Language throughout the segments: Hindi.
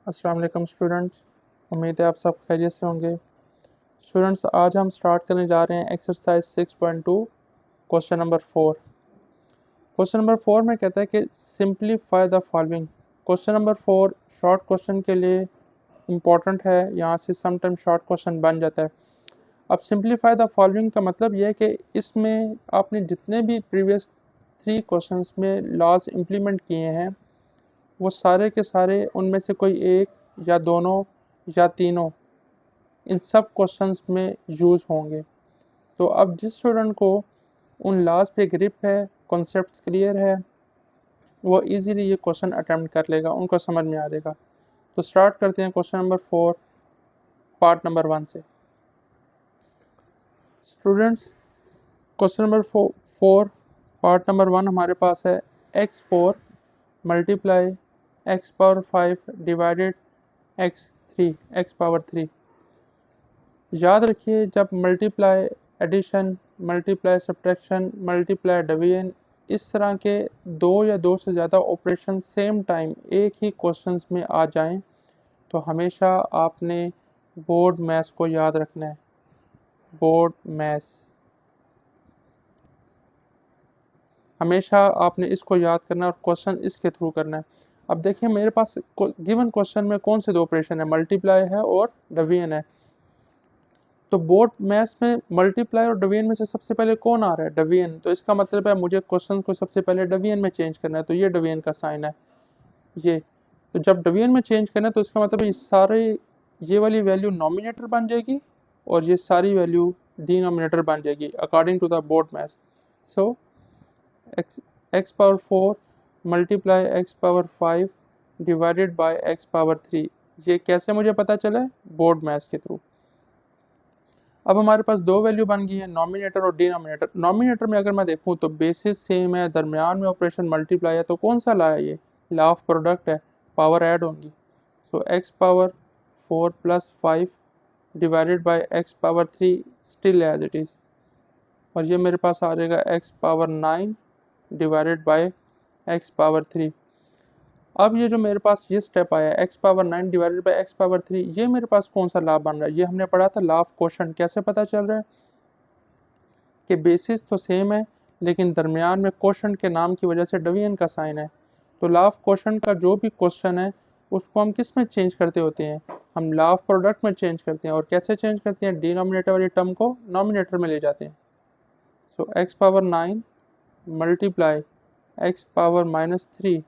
अस्सलाम वालेकुम स्टूडेंट्स। उम्मीद है आप सब खैरियत से होंगे। स्टूडेंट्स, आज हम स्टार्ट करने जा रहे हैं exercise 6.2 question number 4। Question number 4 में कहता है कि simplify the following. Question number 4 short question के लिए इम्पॉर्टेंट है, यहाँ से समटाइम शॉर्ट क्वेश्चन बन जाता है। अब सिंप्लीफाई द फॉलोइंग का मतलब यह है कि इसमें आपने जितने भी प्रीवियस 3 क्वेश्चंस में लॉज इम्प्लीमेंट किए हैं वो सारे के सारे उनमें से कोई एक या दोनों या तीनों इन सब क्वेश्चंस में यूज़ होंगे। तो अब जिस स्टूडेंट को उन लॉज पे ग्रिप है, कॉन्सेप्ट्स क्लियर है, वो इजीली ये क्वेश्चन अटेम्प्ट कर लेगा, उनको समझ में आ जाएगा। तो स्टार्ट करते हैं क्वेश्चन नंबर 4 पार्ट नंबर 1 से। Students, question number 4 part number 1 हमारे पास है x4 multiply x power 5 divided x3 x power 3। याद रखिए, जब multiply addition, multiply subtraction, multiply division इस तरह के दो या दो से ज़्यादा ऑपरेशन सेम टाइम एक ही क्वेश्चंस में आ जाएं तो हमेशा आपने बोर्ड मैथ्स को याद रखना है। बोर्ड मैथ्स हमेशा आपने इसको याद करना है और क्वेश्चन इसके थ्रू करना है। अब देखिए, मेरे पास गिवन क्वेश्चन में कौन से दो ऑपरेशन है, मल्टीप्लाई है और डिवीजन है। तो बोर्ड मैथ्स में मल्टीप्लाई और डिवीजन में से सबसे पहले कौन आ रहा है, डिवीजन। तो इसका मतलब है मुझे क्वेश्चन को सबसे पहले डिवीजन में चेंज करना है, तो ये डिवीजन का साइन है ये। तो जब डिवीजन में चेंज करना है तो इसका मतलब ये सारे, ये वाली वैल्यू नॉमिनेटर बन जाएगी और ये सारी वैल्यू डिनोमिनेटर बन जाएगी according to the board maths. So x power 4 multiply x power 5 divided by x power 3, ये कैसे मुझे पता चला है, बोर्ड मैथ्स के थ्रू। अब हमारे पास दो वैल्यू बन गई है, नॉमिनेटर और डिनोमिनेटर। नॉमिनेटर में अगर मैं देखूं तो बेसिस सेम है, दरमियान में ऑपरेशन मल्टीप्लाई है, तो कौन सा ला है, ये लॉ ऑफ प्रोडक्ट है, पावर ऐड होंगी। So x power 4 plus 5 divided by x power 3 still as it is, और ये मेरे पास आ जाएगा x power 9 divided by x power 3। अब ये जो मेरे पास ये स्टेप आया x power 9 divided by x power 3, ये मेरे पास कौन सा लॉ बन रहा है, ये हमने पढ़ा था लॉ ऑफ क्वोशंट। कैसे पता चल रहा है कि बेसिस तो सेम है लेकिन दरमियान में क्वोशंट के नाम की वजह से डिवीजन का साइन है। तो लॉ ऑफ क्वोशंट का जो भी क्वेश्चन है उसको हम किस में चेंज करते होते हैं, हम लॉ ऑफ प्रोडक्ट में चेंज करते हैं। और कैसे चेंज करते हैं, डिनोमिनेटर वाली टर्म को नॉमिनेटर में ले जाते हैं। So x power 9 multiply x power -3,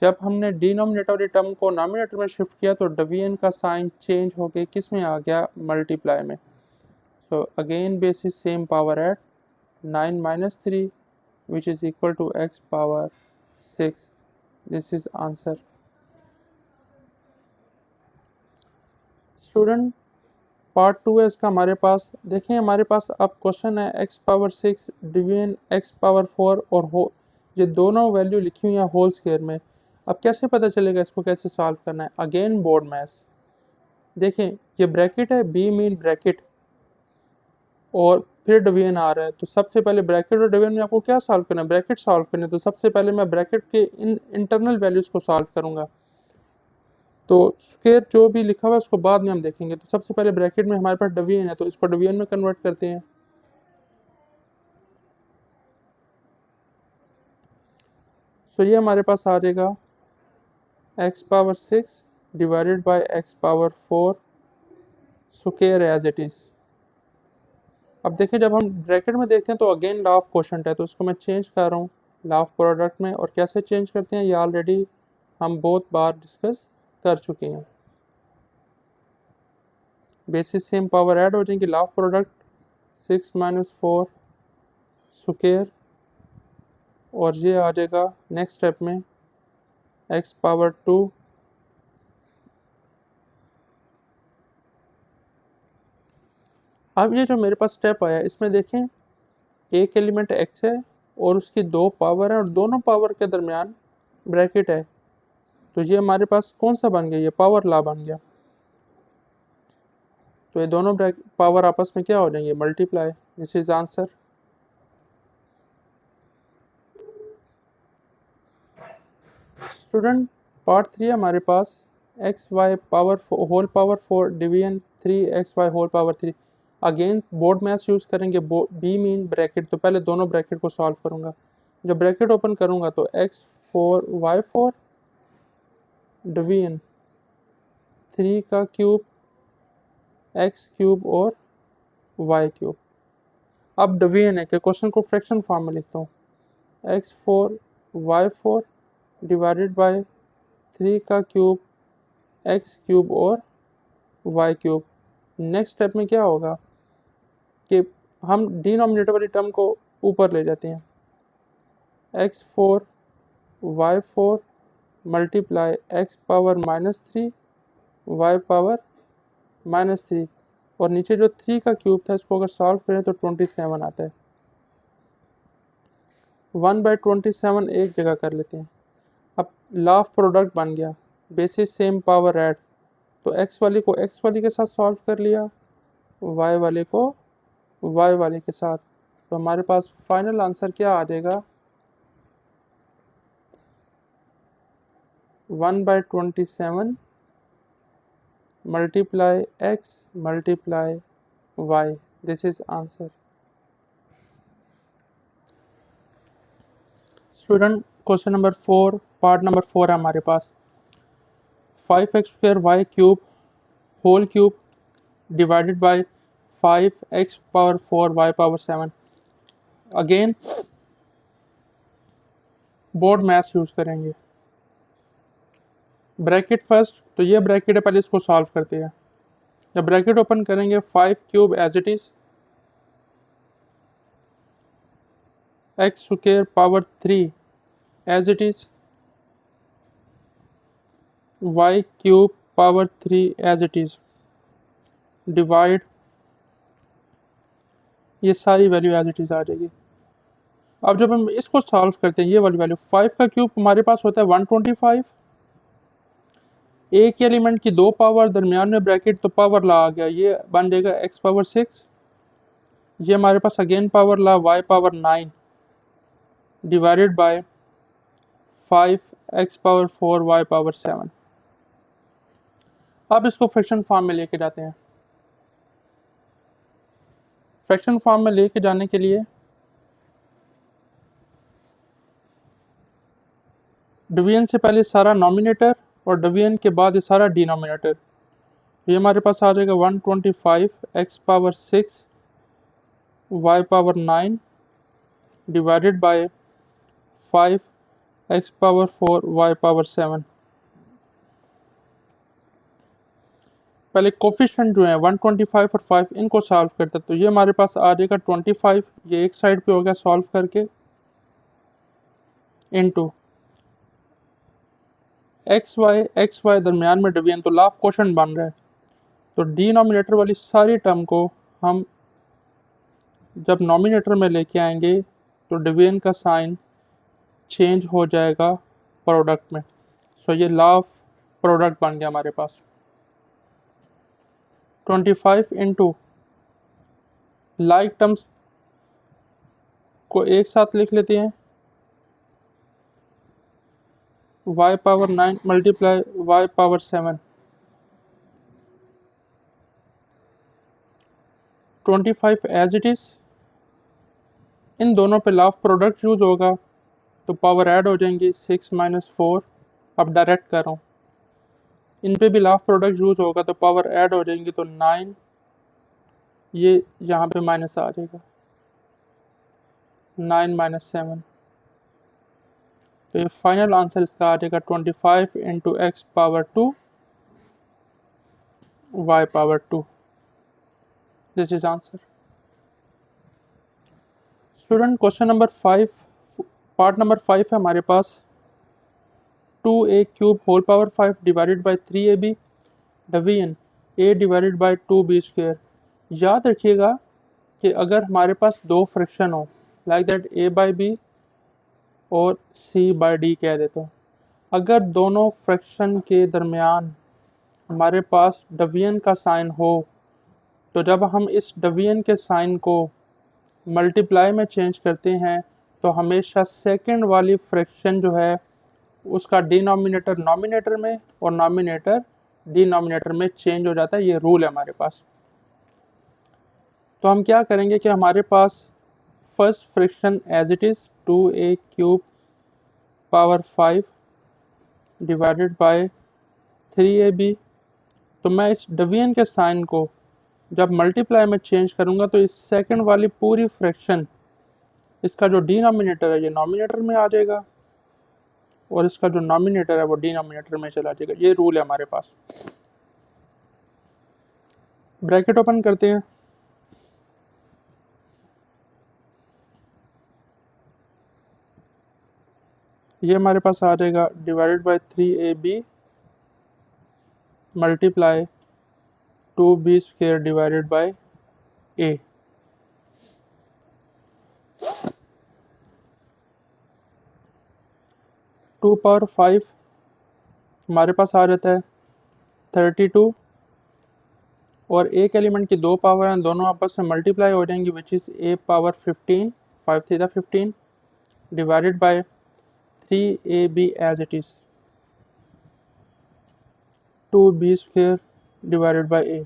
जब हमने डिनोमिनेटर वाली टर्म को नॉमिनेटर में शिफ्ट किया तो डिवीजन का साइन चेंज होके किस में आ गया, मल्टीप्लाई में। So again basis same power at 9 minus 3 which is equal to x power 6। This is answer. Student, part 2 है इसका हमारे पास। देखिए, हमारे पास अब क्वेश्चन है x power 6 division x power 4 और हो, ये दोनों वैल्यू लिखी हुई हैं होल स्क्वायर में। अब कैसे पता चलेगा इसको कैसे सॉल्व करना है, अगेन बोर्ड मैथ्स। देखें, ये ब्रैकेट है, बी मीन ब्रैकेट और फिर डिवीजन आ रहा है, तो सबसे पहले ब्रैकेट और डिवीजन में आपको क्या सॉल्व करना है, ब्रैकेट सॉल्व करना है। तो सबसे पहले मैं ब्रैकेट के इन इंटरनल वैल्यूज़ को सॉल्व करूँगा, तो स्क्वायर जो भी लिखा हुआ है उसको बाद में हम देखेंगे। तो सबसे पहले ब्रैकेट में हमारे पास डिवीजन है तो इसको डिवीजन में कन्वर्ट करते हैं। सो ये हमारे पास आ जाएगा x power 6 divided by x power 4 square as it is. अब देखिए, जब हम ब्रैकेट में देखते हैं तो अगेन लॉ ऑफ क्वोशंट है, तो इसको मैं चेंज कर रहा हूँ लॉ ऑफ प्रोडक्ट में। और कैसे चेंज करते हैं ये ऑलरेडी हम बहुत बार डिस्कस कर चुके हैं। बेसिस सेम पावर ऐड हो जाएंगी, law of product 6 minus 4 square, और ये आ जाएगा नेक्स्ट स्टेप में एक्स पावर 2 अब ये जो मेरे पास स्टेप आया इसमें देखें, एक एलिमेंट एक्स है और उसकी दो पावर है और दोनों पावर के दरमियान ब्रैकेट है, तो ये हमारे पास कौन सा बन गया, ये पावर लॉ बन गया। तो ये दोनों पावर आपस में क्या हो जाएंगे, multiply. This is answer. Student, part 3 हमारे पास x y power whole power 4 division 3xy whole power 3। Again board maths use करेंगे, बी मीन ब्रैकेट, तो पहले दोनों ब्रैकेट को सॉल्व करूँगा। जब ब्रैकेट ओपन करूँगा तो x4y4 डिवीजन 3 का क्यूब x क्यूब और y क्यूब। अब डिवीजन है कि क्वेश्चन को फ्रैक्शन फॉर्म में लिखता हूँ, x4y4 डिवाइडेड बाय 3 का क्यूब x क्यूब और y क्यूब। नेक्स्ट स्टेप में क्या होगा कि हम डिनोमिनेटर वाली टर्म को ऊपर ले जाते हैं, x4y4 multiply x power -3 y power -3, और नीचे जो 3 का क्यूब था इसको अगर सॉल्व करें तो 27 आता है। 1/27 एक जगह कर लेते हैं। अब लॉ ऑफ प्रोडक्ट बन गया, बेसिस सेम पावर ऐड, तो x वाले को x वाले के साथ सॉल्व कर लिया, y वाले को y वाले के साथ, तो हमारे पास फाइनल आंसर क्या आ जाएगा, 1/27 multiply x multiply y, this is answer. Student question number 4 part number 4 है हमारे पास, 5x² y cube whole cube divided by 5x power 4 y power 7। Again board maths use करेंगे, ब्रैकेट फर्स्ट, तो ये ब्रैकेट है, पहले इसको सॉल्व करते हैं। जब ब्रैकेट ओपन करेंगे 5 cube as it is x² power 3 as it is y cube power 3 as it is divide, ये सारी वैल्यू एज इट इज आ जाएगी। अब जब हम इसको सॉल्व करते हैं, ये वाली वैल्यू 5 का क्यूब हमारे पास होता है 125, एक एलिमेंट की दो पावर, दरमियान में ब्रैकेट, तो पावर ला आ गया, ये बन जाएगा x पावर 6, ये हमारे पास अगेन पावर ला y power 9 divided by 5x power 4 y power 7। अब इसको फ्रैक्शन फॉर्म में लेके जाते हैं। फ्रैक्शन फॉर्म में लेके जाने के लिए डिवीजन से पहले सारा नॉमिनेटर और डिवीजन के बाद ये सारा डिनोमिनेटर, ये हमारे पास आ जाएगा 125 x power 6 y power 9 divided bye 5 x power 4 y power 7। पहले कोफिशिएंट जो है 125 और 5 इनको सॉल्व करते हैं, तो ये हमारे पास आ जाएगा 25, ये एक साइड पे हो गया सॉल्व करके, इनटू एक्स वाई दरमियान में डिवीजन, तो लाफ क्वेश्चन बन रहा है, तो डिनोमिनेटर वाली सारी टर्म को हम जब नॉमिनेटर में लेके आएंगे तो डिवीजन का साइन चेंज हो जाएगा प्रोडक्ट में। सो ये लॉ ऑफ प्रोडक्ट बन गया हमारे पास। 25 इंटू लाइक टर्म्स को एक साथ लिख लेते हैं, y power 9 multiply y power 7, 25 as it is, इन दोनों पे लॉ ऑफ प्रोडक्ट यूज होगा तो पावर ऐड हो जाएंगी 6 माइनस 4, अब डायरेक्ट कर रहा हूँ, इन पे भी लॉ ऑफ प्रोडक्ट यूज होगा तो पावर ऐड हो जाएंगी, तो 9 ये यहाँ पे माइनस आ जाएगा, 9 माइनस 7, तो ये फाइनल आंसर इसका आ जाएगा 25 into x power 2 y power 2, this is answer. Student question number 5 part number 5 है हमारे पास, 2a cube whole power 5 divided by 3ab division a divided by 2b²। याद रखिएगा कि अगर हमारे पास दो फ्रैक्शन हो like that a by b और c बाई डी कह देते हो, अगर दोनों फ्रैक्शन के दरमियान हमारे पास डिवीजन का साइन हो, तो जब हम इस डिवीजन के साइन को मल्टीप्लाई में चेंज करते हैं तो हमेशा सेकंड वाली फ्रैक्शन जो है उसका डिनोमिनेटर नॉमिनेटर में और नॉमिनेटर डिनोमिनेटर में चेंज हो जाता है। ये रूल है हमारे पास। तो हम क्या करेंगे कि हमारे पास first fraction as it is 2a cube power 5 divided by 3ab। तो मैं इस डिवीजन के साइन को जब मल्टीप्लाई में चेंज करूंगा तो इस सेकंड वाली पूरी फ्रैक्शन, इसका जो डिनोमिनेटर है ये नॉमिनेटर में आ जाएगा और इसका जो नॉमिनेटर है वो डिनोमिनेटर में चला जाएगा। ये रूल है हमारे पास। ब्रैकेट ओपन करते हैं। ये हमारे पास आ जाएगा divided by 3ab multiply 2b square divided by a। To power 5 हमारे पास आ जाता है 32 और एक एलिमेंट की दो पावर हैं, दोनों आपस में मल्टीप्लाई हो जाएंगी which is a power 15 5 3 15 divided by 3ab as it is 2b square divided by a।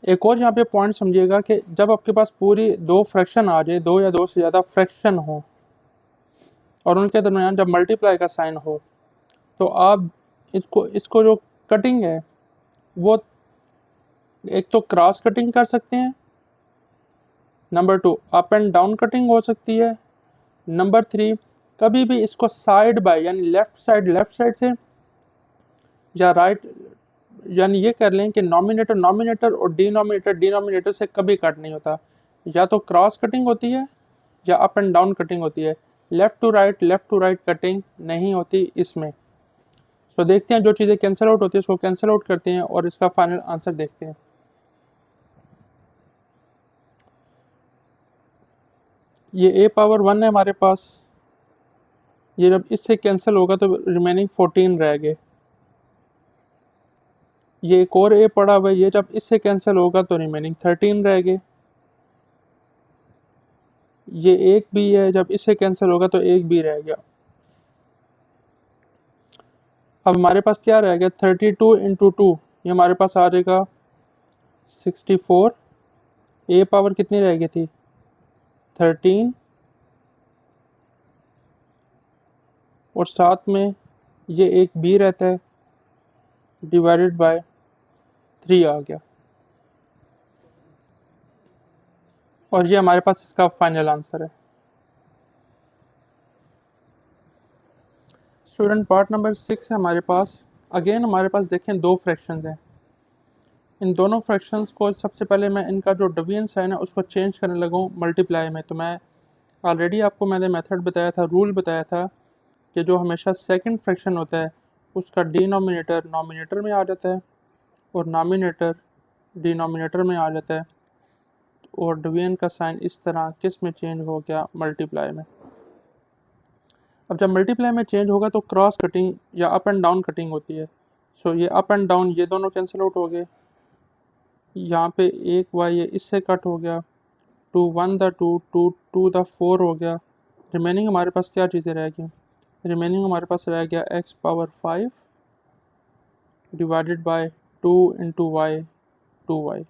एक और यहाँ पे पॉइंट समझिएगा कि जब आपके पास पूरी दो फ्रैक्शन आ जाए, दो या दो से ज़्यादा फ्रैक्शन हो और उनके दरमियान जब मल्टीप्लाई का साइन हो, तो आप इसको जो कटिंग है वो एक तो क्रॉस कटिंग कर सकते हैं, number 2 up and down cutting हो सकती है, नंबर 3 कभी भी इसको साइड बाय यानी लेफ्ट साइड से या राइट, यानी ये कर लें कि नॉमिनेटर और डिनोमिनेटर से कभी कट नहीं होता। या तो क्रॉस कटिंग होती है या अप एंड डाउन कटिंग होती है, लेफ़्ट टू राइट कटिंग नहीं होती इसमें। तो देखते हैं जो चीज़ें कैंसिल आउट होती है उसको कैंसिल आउट करते हैं और इसका फाइनल आंसर देखते हैं। ये a पावर 1 है हमारे पास, ये जब इससे कैंसिल होगा तो रिमेनिंग 14 रह गए। ये एक और a पड़ा हुआ है, ये जब इससे कैंसिल होगा तो रिमेनिंग 13 रह गए। ये एक भी है, जब इससे कैंसिल होगा तो एक भी रह गया। अब हमारे पास क्या रह गया 32 इंटू 2, ये हमारे पास आ जाएगा 64। a पावर कितनी रह गई थी 13 और साथ में ये एक b रहता है डिवाइडेड बाय 3 आ गया और ये हमारे पास इसका फाइनल आंसर है। स्टूडेंट पार्ट नंबर 6 है हमारे पास। अगेन हमारे पास देखें दो फ्रैक्शंस हैं। इन दोनों फ्रैक्शंस को सबसे पहले मैं इनका जो डिवीजन साइन है उसको चेंज करने लगूँ मल्टीप्लाई में। तो मैं ऑलरेडी आपको मैंने मेथड बताया था, रूल बताया था कि जो हमेशा सेकंड फ्रैक्शन होता है उसका डिनोमिनेटर नॉमिनेटर में आ जाता है और नॉमिनेटर डिनोमिनेटर में आ जाता है और डिवीजन का साइन इस तरह किस में चेंज हो गया मल्टीप्लाई में। अब जब मल्टीप्लाई में चेंज होगा तो क्रॉस कटिंग या अप एंड डाउन कटिंग होती है। सो ये अप एंड डाउन ये दोनों कैंसिल आउट हो गए। यहाँ पे एक वाई है इससे कट हो गया, 2 1 द 2 2 2 द 4 हो गया। रिमेनिंग हमारे पास क्या चीज़ें रह गई, रिमेनिंग हमारे पास रह गया x power 5 divided by 2 into y 2y।